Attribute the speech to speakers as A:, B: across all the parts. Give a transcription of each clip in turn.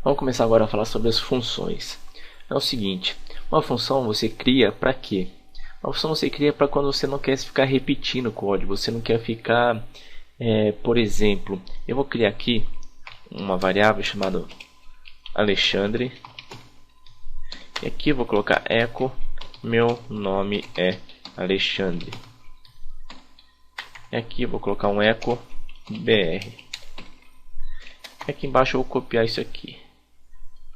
A: Vamos começar agora a falar sobre as funções. É o seguinte, uma função você cria para quê? Uma função você cria para quando você não quer ficar repetindo o código, você não quer ficar, por exemplo, eu vou criar aqui uma variável chamada Alexandre, e aqui eu vou colocar echo, meu nome é Alexandre, e aqui eu vou colocar um echo br, e aqui embaixo eu vou copiar isso aqui,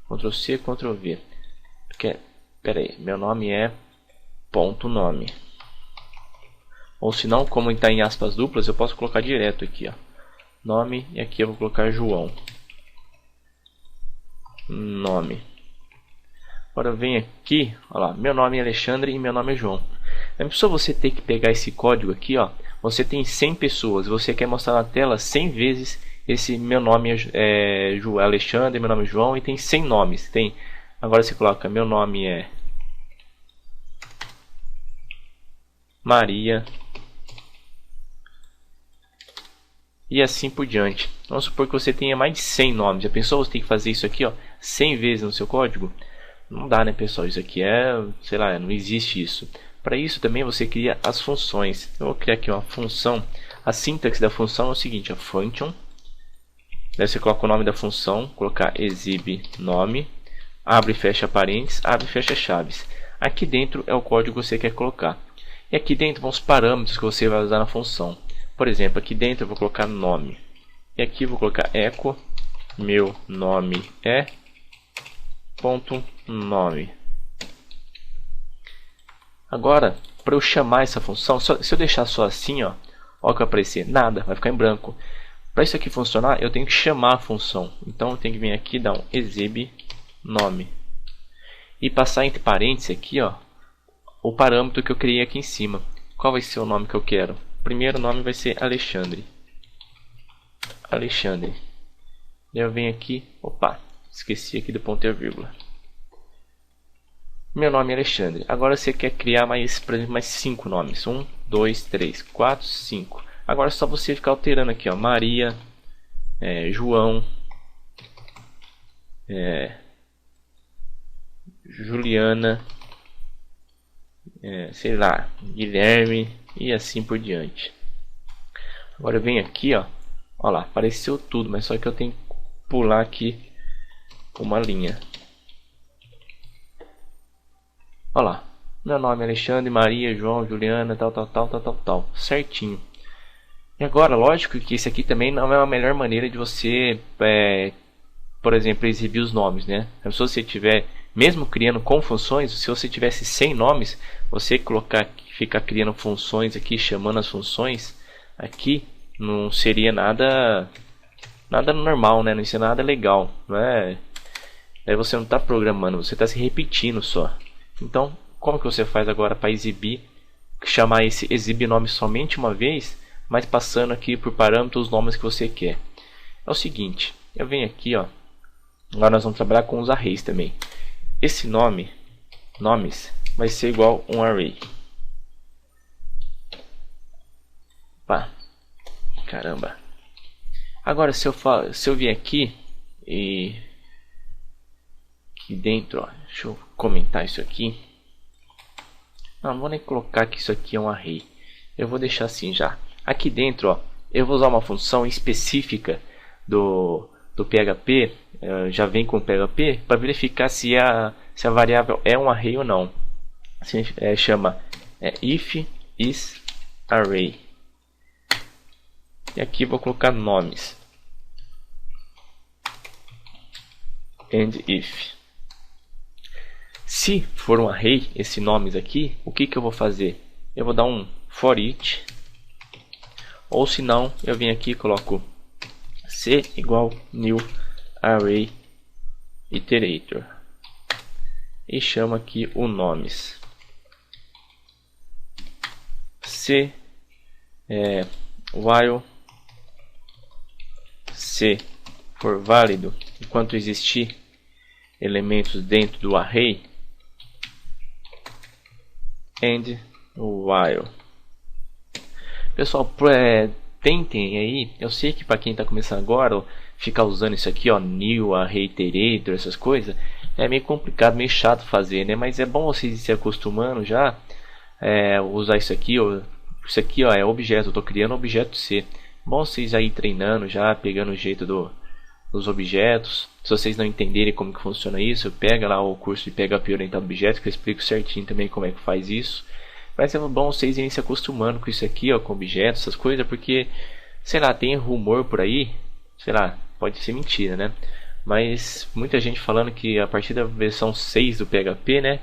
A: Ctrl C, Ctrl V, porque, peraí, meu nome é ponto nome, ou se não, como está em aspas duplas, eu posso colocar direto aqui, ó, nome, e aqui eu vou colocar João, nome. Agora eu venho aqui, olha lá, meu nome é Alexandre e meu nome é João. É só você ter que pegar esse código aqui, ó, você tem 100 pessoas, você quer mostrar na tela 100 vezes esse meu nome é Alexandre, meu nome é João, e tem 100 nomes. Tem, agora você coloca meu nome é Maria e assim por diante. Vamos supor que você tenha mais de 100 nomes. Já pensou você tem que fazer isso aqui, ó, 100 vezes no seu código? Não dá, né, pessoal? Isso aqui é, sei lá, não existe isso. Para isso também você cria as funções. Eu vou criar aqui uma função. A sintaxe da função é o seguinte, a function. Daí você coloca o nome da função, colocar exibe nome, abre e fecha parênteses, abre e fecha chaves. Aqui dentro é o código que você quer colocar. E aqui dentro vão os parâmetros que você vai usar na função. Por exemplo, aqui dentro eu vou colocar nome. E aqui eu vou colocar echo, meu nome é ponto nome. Agora, para eu chamar essa função, se eu deixar só assim, ó, o que vai aparecer? Nada, vai ficar em branco. Para isso aqui funcionar, eu tenho que chamar a função. Então eu tenho que vir aqui e dar um exibe nome e passar entre parênteses aqui, ó, o parâmetro que eu criei aqui em cima. Qual vai ser o nome que eu quero? O primeiro nome vai ser Alexandre. Alexandre. Eu venho aqui, opa, esqueci aqui do ponto e vírgula. Meu nome é Alexandre. Agora você quer criar mais, por exemplo, mais 5 nomes. 1, 2, 3, 4, 5. Agora é só você ficar alterando aqui, ó. Maria, João, Juliana, sei lá, Guilherme e assim por diante. Agora eu venho aqui, ó. Olha lá, apareceu tudo, mas só que eu tenho que pular aqui uma linha. Olha lá, meu nome é Alexandre, Maria, João, Juliana, tal, certinho. E agora, lógico que esse aqui também não é a melhor maneira de você, por exemplo, exibir os nomes, né? Se você tiver, mesmo criando com funções, se você tivesse 100 nomes, você ficar criando funções aqui, chamando as funções aqui, não seria nada normal, né? Não seria nada legal, não é? Aí você não está programando, você está se repetindo só. Então, como que você faz agora para exibir, chamar esse exibe nome somente uma vez, mas passando aqui por parâmetros os nomes que você quer? É o seguinte, eu venho aqui, ó, agora nós vamos trabalhar com os arrays também. Esse nomes, vai ser igual um array. Pá, caramba. Agora se eu vier aqui e aqui dentro, ó, deixa eu comentar isso aqui. Não vou nem colocar que isso aqui é um array. Eu vou deixar assim já. Aqui dentro, ó, eu vou usar uma função específica do PHP, já vem com o PHP, para verificar se a variável é um array ou não. Chama if is array. E aqui vou colocar nomes. And if. Se for um array, esse nomes aqui, o que eu vou fazer? Eu vou dar um for each, ou se não, eu venho aqui e coloco c igual new array iterator e chamo aqui o nomes. C while c for válido enquanto existir elementos dentro do array, and while. Pessoal, tentem aí, eu sei que para quem está começando agora ficar usando isso aqui, ó, new, array iterator, essas coisas, é meio complicado, meio chato fazer, né? Mas é bom vocês se acostumando já, usar isso aqui, ó. Isso aqui, ó, é objeto, eu tô criando objeto C. Bom vocês aí treinando já, pegando o jeito dos objetos. Se vocês não entenderem como que funciona isso, pega lá o curso de PHP orientado a objetos, que eu explico certinho também como é que faz isso. Mas é bom vocês irem se acostumando com isso aqui, ó, com objetos, essas coisas, porque, sei lá, tem rumor por aí, sei lá, pode ser mentira, né? Mas muita gente falando que a partir da versão 6 do PHP, né,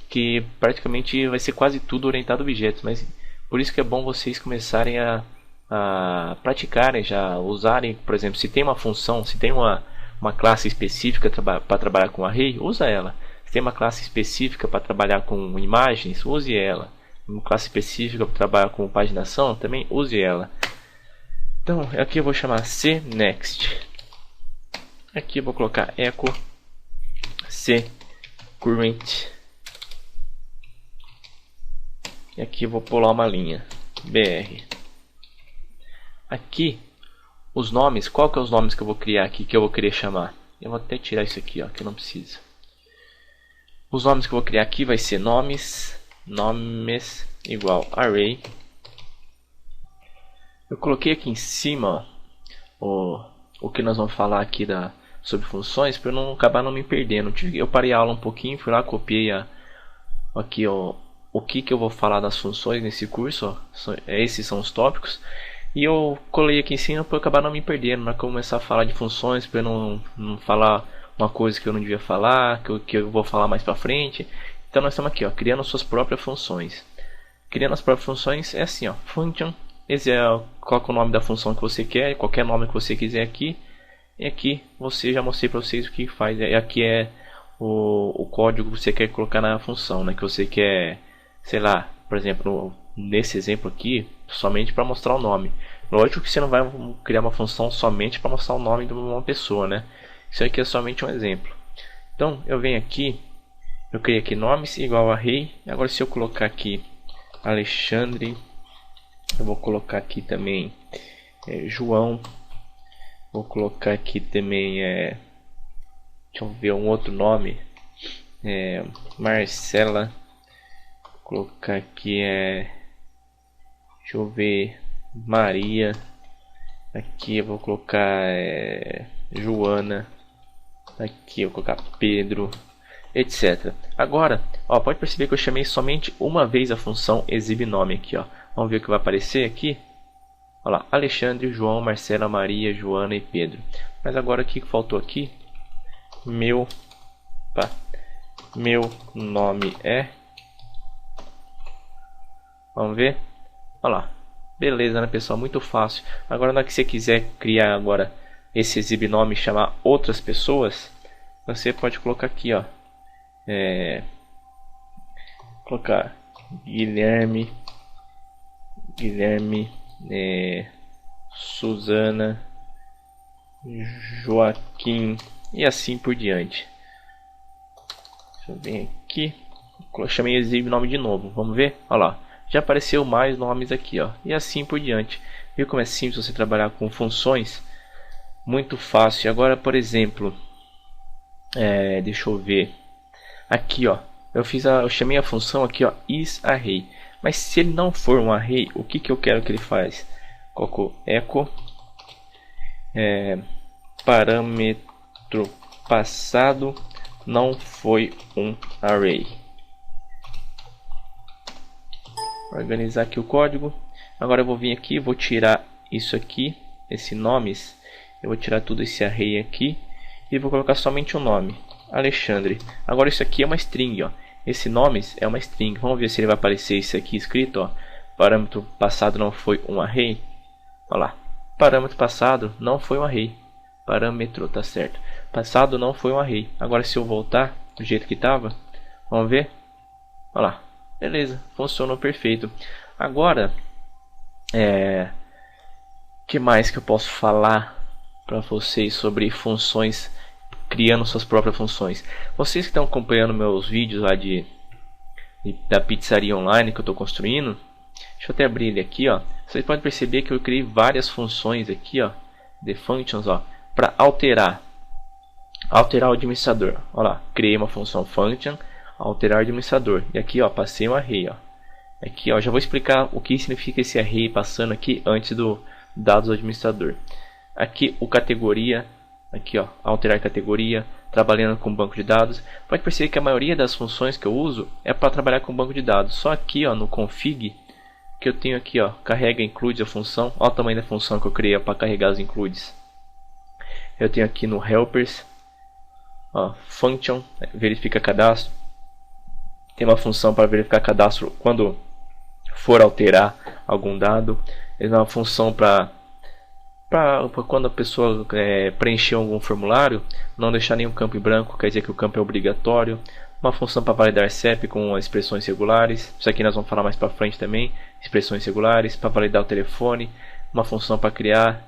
A: que praticamente vai ser quase tudo orientado a objetos. Mas por isso que é bom vocês começarem a praticarem, já usarem, por exemplo, se tem uma função, se tem uma classe específica para trabalhar com array, usa ela. Se tem uma classe específica para trabalhar com imagens, use ela. Uma classe específica para trabalhar com paginação, também use ela. Então, aqui eu vou chamar cNext. Aqui eu vou colocar echo cCurrent. E aqui eu vou pular uma linha br. Aqui os nomes, qual que é os nomes que eu vou criar aqui, que eu vou querer chamar? Eu vou até tirar isso aqui, ó, que não precisa. Os nomes que eu vou criar aqui vai ser nomes igual array. Eu coloquei aqui em cima, ó, o que nós vamos falar aqui sobre funções, para eu não acabar não me perdendo. Eu parei a aula um pouquinho, fui lá, copiei aqui, ó, o que eu vou falar das funções nesse curso, ó. Esses são os tópicos. E eu colei aqui em cima para eu acabar não me perdendo, para começar a falar de funções, para eu não falar uma coisa que eu não devia falar, que eu vou falar mais para frente. Então nós estamos aqui, ó, criando suas próprias funções. Criando as próprias funções é assim, ó, function, coloca o nome da função que você quer, qualquer nome que você quiser aqui. E aqui já mostrei para vocês o que faz. Aqui é o código que você quer colocar na função, né? Que você quer, sei lá, por exemplo, nesse exemplo aqui, somente para mostrar o nome. Lógico que você não vai criar uma função somente para mostrar o nome de uma pessoa, né? Isso aqui é somente um exemplo. Então eu venho aqui, eu criei aqui nomes igual array. Agora se eu colocar aqui Alexandre, eu vou colocar aqui também João, vou colocar aqui também deixa eu ver um outro nome, Marcela, vou colocar aqui deixa eu ver, Maria, aqui eu vou colocar Joana, aqui eu vou colocar Pedro, etc. Agora, ó, pode perceber que eu chamei somente uma vez a função exibe-nome aqui, ó. Vamos ver o que vai aparecer aqui. Olha lá, Alexandre, João, Marcela, Maria, Joana e Pedro. Mas agora o que faltou aqui? Meu nome é... Vamos ver? Olha lá. Beleza, né, pessoal? Muito fácil. Agora, na hora que você quiser criar agora esse exibe-nome e chamar outras pessoas, você pode colocar aqui, ó. Colocar Guilherme, Suzana, Joaquim e assim por diante. Deixa eu ver aqui. Eu chamei exibe-nome de novo. Vamos ver? Olha lá. Já apareceu mais nomes aqui, ó, e assim por diante. Viu como é simples você trabalhar com funções? Muito fácil. Agora, por exemplo, deixa eu ver. Aqui, ó, eu chamei a função aqui, ó, isArray. Mas se ele não for um array, o que eu quero que ele faz? Coloco echo parâmetro passado não foi um array. Organizar aqui o código. Agora eu vou vir aqui, vou tirar isso aqui, esse nomes, eu vou tirar tudo esse array aqui e vou colocar somente o nome, Alexandre. Agora isso aqui é uma string, ó. Esse nomes é uma string. Vamos ver se ele vai aparecer isso aqui escrito, ó. Parâmetro passado não foi um array. Olha lá, parâmetro passado não foi um array. Parâmetro, tá certo. Passado não foi um array. Agora se eu voltar do jeito que estava, vamos ver. Olha lá. Beleza, funcionou perfeito. Agora, que mais que eu posso falar para vocês sobre funções, criando suas próprias funções? Vocês que estão acompanhando meus vídeos lá da pizzaria online que eu estou construindo, deixa eu até abrir ele aqui, ó. Vocês podem perceber que eu criei várias funções aqui, ó, the functions, ó. para alterar o administrador. Olha lá, criei uma função function, alterar o administrador. E aqui, ó, passei um array, ó. Aqui, ó, já vou explicar o que significa esse array passando aqui antes do dados do administrador. Aqui o categoria, aqui, ó, alterar categoria, trabalhando com banco de dados. Pode perceber que a maioria das funções que eu uso é para trabalhar com banco de dados. Só aqui, ó, no config, que eu tenho aqui, ó, carrega includes a função. Olha o tamanho da função que eu criei para carregar os includes. Eu tenho aqui no helpers, ó, function, verifica cadastro. Tem uma função para verificar cadastro quando for alterar algum dado. É uma função para quando a pessoa preencher algum formulário, não deixar nenhum campo em branco, quer dizer que o campo é obrigatório. Uma função para validar CEP com expressões regulares. Isso aqui nós vamos falar mais para frente também. Expressões regulares para validar o telefone. Uma função para criar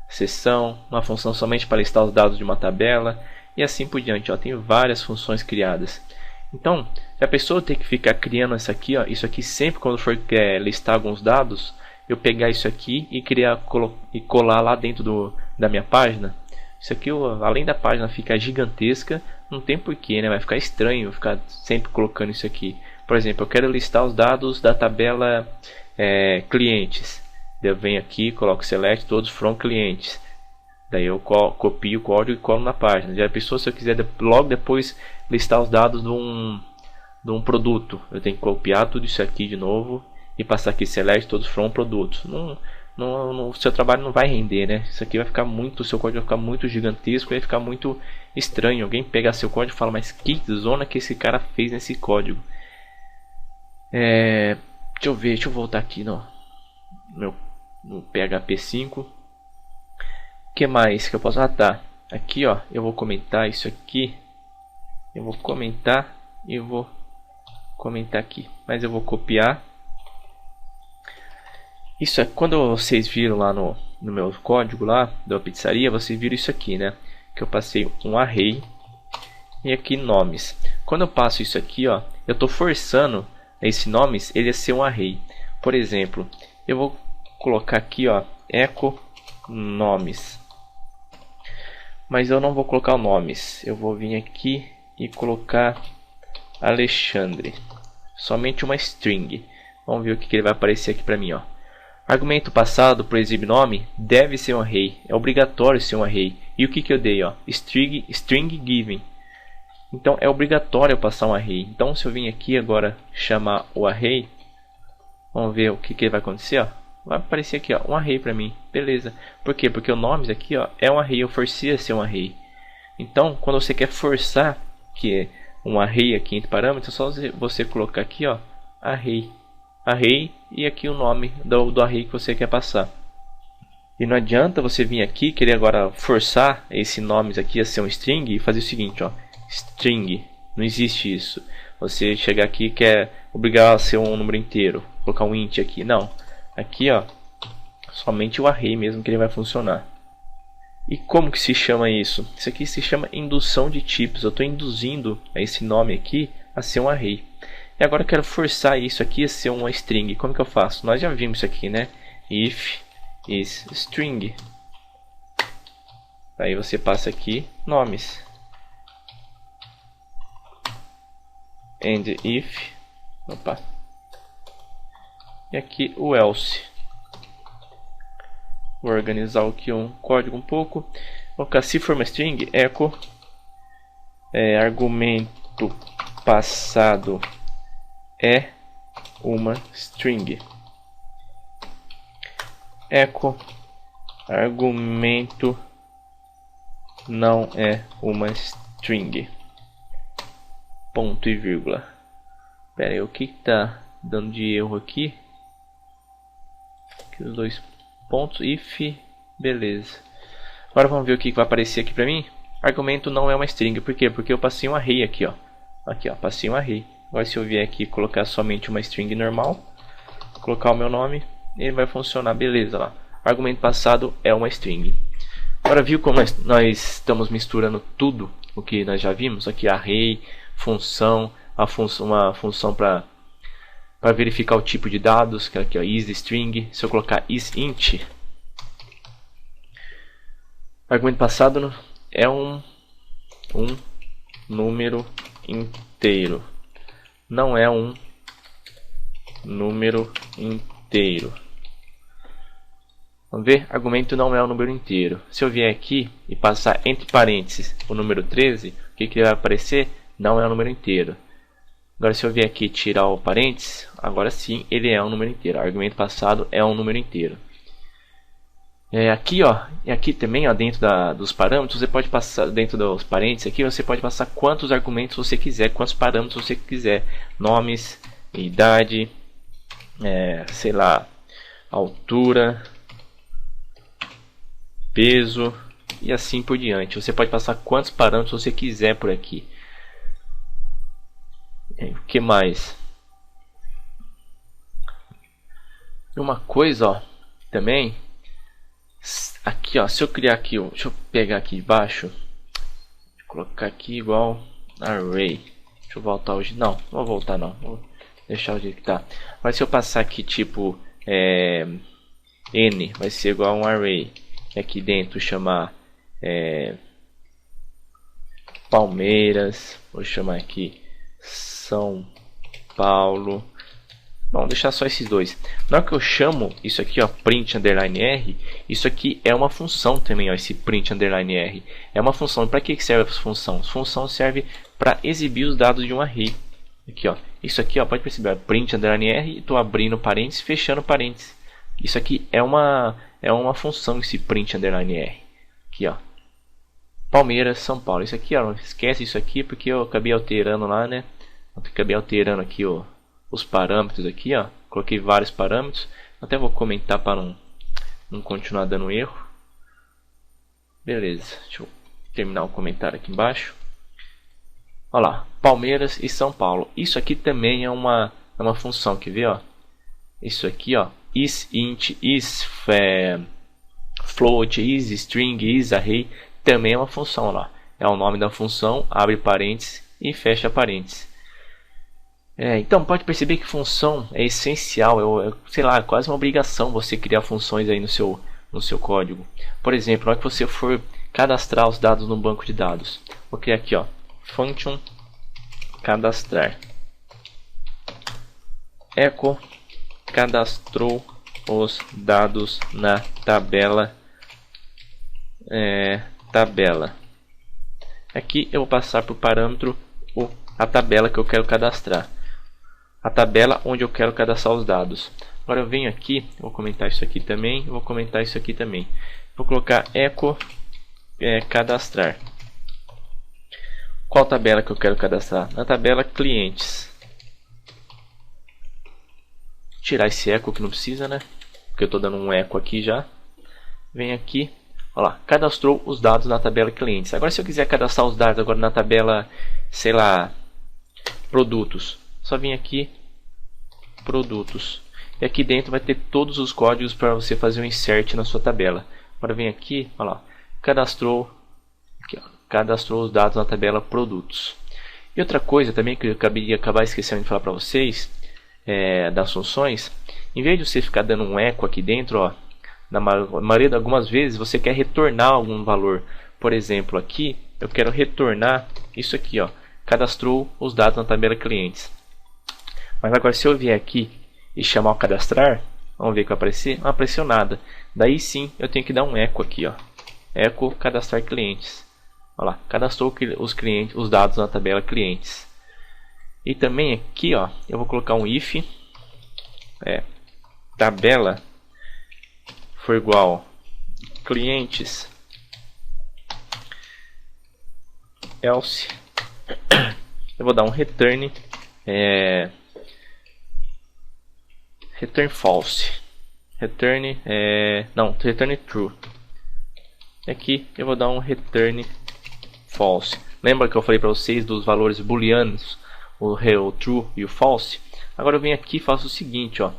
A: sessão. Uma função somente para listar os dados de uma tabela. E assim por diante. Ó, tem várias funções criadas. Então, se a pessoa tem que ficar criando isso aqui, ó, isso aqui sempre quando for listar alguns dados, eu pegar isso aqui e colar lá dentro da minha página. Isso aqui, além da página ficar gigantesca, não tem porquê, né? Vai ficar estranho ficar sempre colocando isso aqui. Por exemplo, eu quero listar os dados da tabela clientes. Eu venho aqui, coloco select todos from clientes. Daí eu copio o código e colo na página. Já pensou se eu quiser logo depois listar os dados de um produto? Eu tenho que copiar tudo isso aqui de novo e passar aqui select todos from produtos. O seu trabalho não vai render, né? Isso aqui vai ficar muito, o seu código vai ficar muito gigantesco, vai ficar muito estranho. Alguém pegar seu código e falar, mas que zona que esse cara fez nesse código? Deixa eu voltar aqui no PHP 5. O que mais que eu posso? Aqui, ó, eu vou comentar isso aqui. Eu vou comentar e vou comentar aqui, mas eu vou copiar. Isso é quando vocês viram lá no meu código lá da pizzaria, vocês viram isso aqui, né? Que eu passei um array e aqui nomes. Quando eu passo isso aqui, ó, eu estou forçando esse nomes ele a ser um array. Por exemplo, eu vou colocar aqui, ó, echo nomes. Mas eu não vou colocar o nomes. Eu vou vir aqui e colocar Alexandre. Somente uma string. Vamos ver o que ele vai aparecer aqui para mim, ó. Argumento passado por exibe nome deve ser um array. É obrigatório ser um array. E o que eu dei, ó? String given. Então é obrigatório eu passar um array. Então se eu vim aqui agora chamar o array, vamos ver o que ele vai acontecer, ó. Vai aparecer aqui, ó, um array para mim. Beleza. Por quê? Porque o nomes aqui, ó, é um array. Eu forcei a ser um array. Então, quando você quer forçar que é um array aqui entre parâmetros, é só você colocar aqui, ó, array e aqui o nome do array que você quer passar. E não adianta você vir aqui querer agora forçar esse nomes aqui a ser um string e fazer o seguinte, ó, string. Não existe isso. Você chegar aqui e quer obrigar a ser um número inteiro, colocar um int aqui. Não. Aqui, ó, somente o array mesmo que ele vai funcionar. E como que se chama isso? Isso aqui se chama indução de tipos. Eu estou induzindo esse nome aqui a ser um array. E agora eu quero forçar isso aqui a ser uma string. Como que eu faço? Nós já vimos isso aqui, né? If is string. Aí você passa aqui nomes. And if. Opa. E aqui o else. Vou organizar aqui um código um pouco. Vou colocar se for uma string, echo argumento passado é uma string. Echo argumento não é uma string. Ponto e vírgula. Pera aí, o que está dando de erro aqui? Aqui os dois pontos, if, beleza. Agora vamos ver o que vai aparecer aqui para mim. Argumento não é uma string. Por quê? Porque eu passei um array aqui, ó. Aqui, ó, passei um array. Agora se eu vier aqui colocar somente uma string normal, colocar o meu nome, ele vai funcionar, beleza lá. Argumento passado é uma string. Agora viu como nós estamos misturando tudo o que nós já vimos? Aqui array, função, uma função para verificar o tipo de dados, que é aqui, ó, isString. Se eu colocar isInt, Argumento passado é um número inteiro. Não é um número inteiro. Vamos ver? Argumento não é um número inteiro. Se eu vier aqui e passar entre parênteses o número 13, o que vai aparecer? Não é um número inteiro. Agora se eu vier aqui e tirar o parênteses, agora sim ele é um número inteiro. Argumento passado é um número inteiro. Aqui, ó, e aqui também, ó, dentro dos parâmetros, você pode passar, dentro dos parênteses aqui, você pode passar quantos argumentos você quiser, quantos parâmetros você quiser. Nomes, idade, sei lá, altura, peso e assim por diante. Você pode passar quantos parâmetros você quiser por aqui. O que mais? Uma coisa, ó, também aqui, ó, se eu criar aqui, deixa eu pegar aqui embaixo, colocar aqui igual array. Deixa eu voltar hoje, não vou voltar não, vou deixar o jeito que tá. Mas se eu passar aqui tipo n, vai ser igual a um array. E aqui dentro chamar Palmeiras, vou chamar aqui São Paulo. Bom, deixar só esses dois. Na hora que eu chamo isso aqui, ó, print underline r, isso aqui é uma função também, ó, esse print underline r. É uma função. Para que serve essa função? A função serve para exibir os dados de um array. Aqui, ó, isso aqui, ó, pode perceber, print underline r, estou abrindo parênteses, fechando parênteses. Isso aqui é uma função, esse print underline r. Aqui, ó, Palmeiras, São Paulo. Isso aqui, ó, não esquece isso aqui porque eu acabei alterando lá, né? Eu acabei alterando aqui, ó, os parâmetros aqui, ó, coloquei vários parâmetros, até vou comentar para não continuar dando erro. Beleza, deixa eu terminar o comentário aqui embaixo. Olha lá, Palmeiras e São Paulo. Isso aqui também é uma função, quer ver, ó? Isso aqui, ó, isInt, isFloat, isString, isArray, também é uma função lá. É o nome da função, abre parênteses e fecha parênteses. Então pode perceber que função é essencial, sei lá, quase uma obrigação você criar funções aí no seu código. Por exemplo, na hora que você for cadastrar os dados no banco de dados, vou criar aqui, ó, function cadastrar. Echo cadastrou os dados na tabela. Aqui eu vou passar por parâmetro a tabela que eu quero cadastrar. A tabela onde eu quero cadastrar os dados. Agora eu venho aqui, vou comentar isso aqui também, vou comentar isso aqui também. Vou colocar echo cadastrar. Qual tabela que eu quero cadastrar? Na tabela clientes. Tirar esse echo que não precisa, né? Porque eu estou dando um echo aqui já. Vem aqui, olha lá, cadastrou os dados na tabela clientes. Agora se eu quiser cadastrar os dados agora na tabela, sei lá, produtos, só vim aqui, produtos, e aqui dentro vai ter todos os códigos para você fazer um insert na sua tabela. Agora vem aqui, olha lá, cadastrou os dados na tabela produtos. E outra coisa também que eu acabar esquecendo de falar para vocês, das funções, em vez de você ficar dando um echo aqui dentro, ó, na maioria de algumas vezes você quer retornar algum valor. Por exemplo, aqui eu quero retornar isso aqui, ó, cadastrou os dados na tabela clientes. Mas agora se eu vier aqui e chamar o cadastrar, vamos ver o que vai aparecer. Não apareceu nada. Daí sim eu tenho que dar um echo aqui, ó, echo cadastrar clientes. Olha lá, cadastrou os dados na tabela clientes. E também aqui, ó, eu vou colocar um if tabela for igual clientes else, eu vou dar um return false, return true. Aqui eu vou dar um return false. Lembra que eu falei para vocês dos valores booleanos, o true e o false? Agora eu venho aqui e faço o seguinte, ó,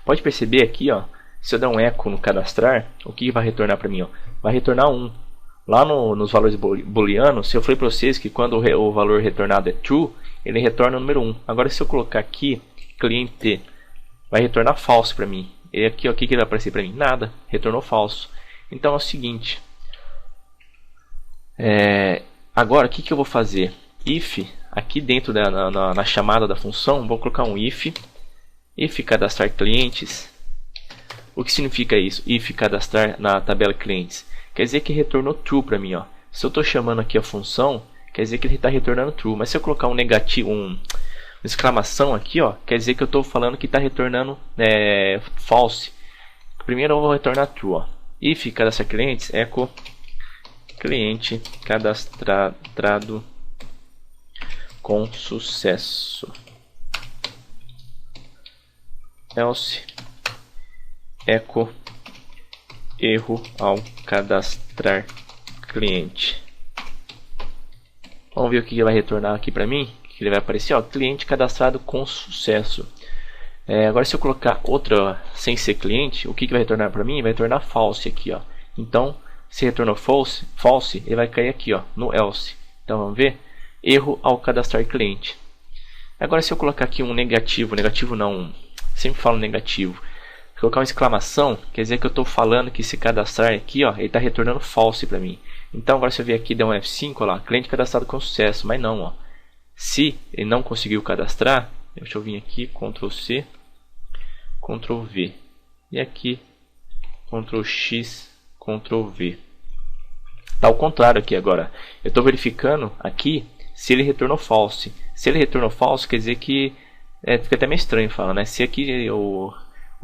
A: pode perceber aqui, ó, se eu der um echo no cadastrar, o que vai retornar para mim? Ó? Vai retornar 1. Lá nos valores booleanos, se eu falei para vocês que quando o valor retornado é true, ele retorna o número 1. Agora se eu colocar aqui, cliente, vai retornar false para mim. E aqui, ó, o que vai aparecer para mim? Nada, retornou falso. Então é o seguinte, Agora o que eu vou fazer? If, aqui dentro na chamada da função, vou colocar um if cadastrar clientes. O que significa isso? If cadastrar na tabela clientes. Quer dizer que retornou true para mim. Ó. Se eu estou chamando aqui a função, quer dizer que ele está retornando true. Mas se eu colocar um negativo, uma exclamação aqui, ó, quer dizer que eu estou falando que está retornando false. Primeiro eu vou retornar true. Ó. If cadastrar clientes, echo cliente cadastrado com sucesso. Else echo erro ao cadastrar cliente. Vamos ver o que ele vai retornar aqui para mim. Que ele vai aparecer, ó, cliente cadastrado com sucesso. Agora se eu colocar outra sem ser cliente, o que vai retornar para mim? Vai retornar false aqui, ó. Então, se retornou false, ele vai cair aqui, ó, no else. Então vamos ver, erro ao cadastrar cliente. Agora se eu colocar aqui um negativo não, sempre falo negativo. Se colocar uma exclamação, quer dizer que eu estou falando que se cadastrar aqui, ó, ele está retornando false para mim. Então agora se eu ver aqui, der um F5, ó lá, cliente cadastrado com sucesso, mas não, ó. Se ele não conseguiu cadastrar, deixa eu vir aqui, Ctrl C, Ctrl V. E aqui, Ctrl X, Ctrl V. Tá ao contrário aqui agora. Eu estou verificando aqui se ele retornou false. Se ele retornou false, quer dizer que... fica até meio estranho falar, né? Se aqui o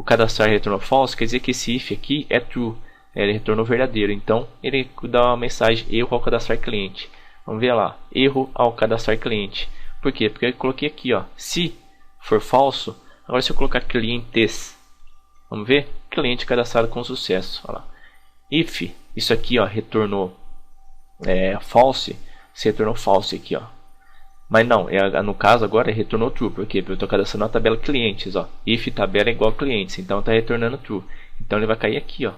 A: cadastrar retornou false, quer dizer que esse if aqui é true. Ele retornou verdadeiro. Então, ele dá uma mensagem erro ao cadastrar cliente. Vamos ver lá. Erro ao cadastrar cliente. Por quê? Porque eu coloquei aqui, ó. Se for falso, agora se eu colocar clientes, vamos ver? Cliente cadastrado com sucesso. Olha lá. If, isso aqui, ó, retornou false, se retornou false aqui, ó. Mas não, no caso agora retornou true, porque eu estou cadastrando a tabela clientes, ó. If tabela é igual a clientes, então está retornando true. Então ele vai cair aqui, ó.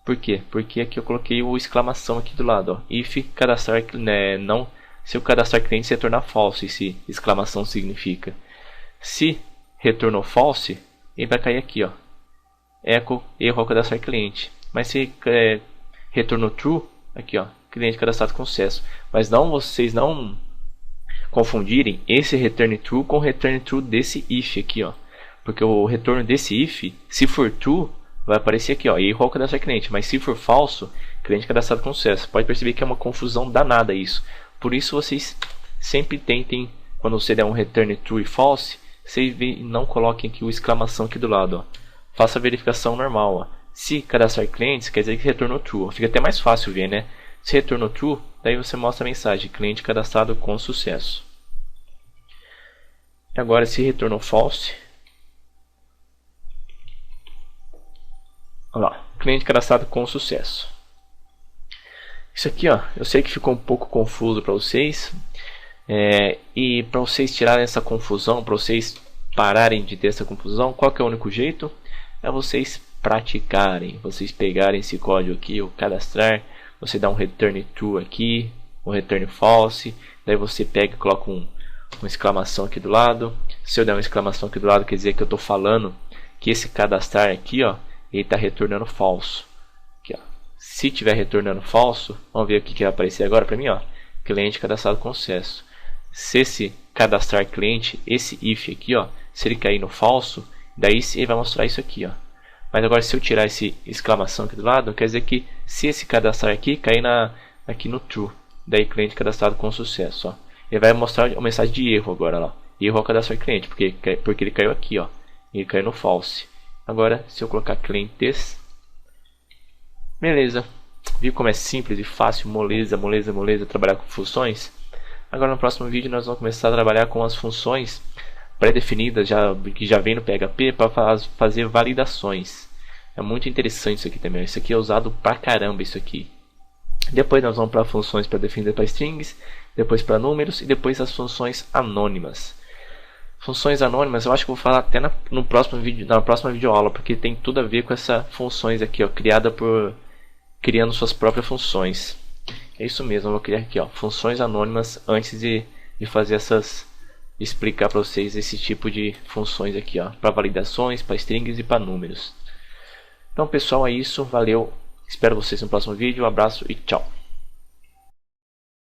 A: Por quê? Porque aqui eu coloquei o exclamação aqui do lado, ó. If cadastrar, não, se o cadastrar cliente se retornar false, esse exclamação significa. Se retornou false, ele vai cair aqui, ó. Echo erro ao cadastrar cliente. Mas se retornou true, aqui, ó, cliente cadastrado com sucesso. Mas não, vocês não confundirem esse return true com o return true desse if aqui, ó. Porque o retorno desse if, se for true, vai aparecer aqui, ó, erro ao cadastrar cliente. Mas se for falso, cliente cadastrado com sucesso. Pode perceber que é uma confusão danada isso. Por isso vocês sempre tentem, quando você der um return true e false, vocês não coloquem aqui o exclamação aqui do lado, ó. Faça a verificação normal, ó. Se cadastrar clientes, quer dizer que retornou true. Fica até mais fácil ver, né? Se retornou true, daí você mostra a mensagem, cliente cadastrado com sucesso. Agora se retornou false, olha lá, cliente cadastrado com sucesso. Isso aqui, ó, eu sei que ficou um pouco confuso para vocês. E para vocês tirarem essa confusão, para vocês pararem de ter essa confusão, qual que é o único jeito? É vocês praticarem, vocês pegarem esse código aqui, o cadastrar, você dá um return true aqui, um return false, daí você pega e coloca uma exclamação aqui do lado. Se eu der uma exclamação aqui do lado, quer dizer que eu estou falando que esse cadastrar aqui, ó, ele está retornando falso. Aqui, ó. Se estiver retornando falso, vamos ver o que vai aparecer agora para mim, ó, cliente cadastrado com sucesso. Se esse cadastrar cliente, esse if aqui, ó, se ele cair no falso, daí ele vai mostrar isso aqui, ó. Mas agora se eu tirar esse exclamação aqui do lado, quer dizer que se esse cadastrar aqui cair aqui no true, daí cliente cadastrado com sucesso, ó. Ele vai mostrar uma mensagem de erro agora, ó. Erro ao cadastrar cliente, porque ele caiu aqui, ó. Ele caiu no false. Agora se eu colocar clientes, beleza. Viu como é simples e fácil, moleza trabalhar com funções? Agora no próximo vídeo nós vamos começar a trabalhar com as funções pré-definidas que já vem no PHP para fazer validações. É muito interessante isso aqui também. Isso aqui é usado pra caramba isso aqui. Depois nós vamos para funções pré-definidas para strings, depois para números e depois as funções anônimas. Funções anônimas eu acho que eu vou falar até no próximo vídeo, na próxima videoaula, porque tem tudo a ver com essas funções aqui, ó, criando suas próprias funções. É isso mesmo, eu vou criar aqui, ó, funções anônimas antes de fazer explicar para vocês esse tipo de funções aqui, ó, para validações, para strings e para números. Então pessoal, é isso, valeu, espero vocês no próximo vídeo, um abraço e tchau.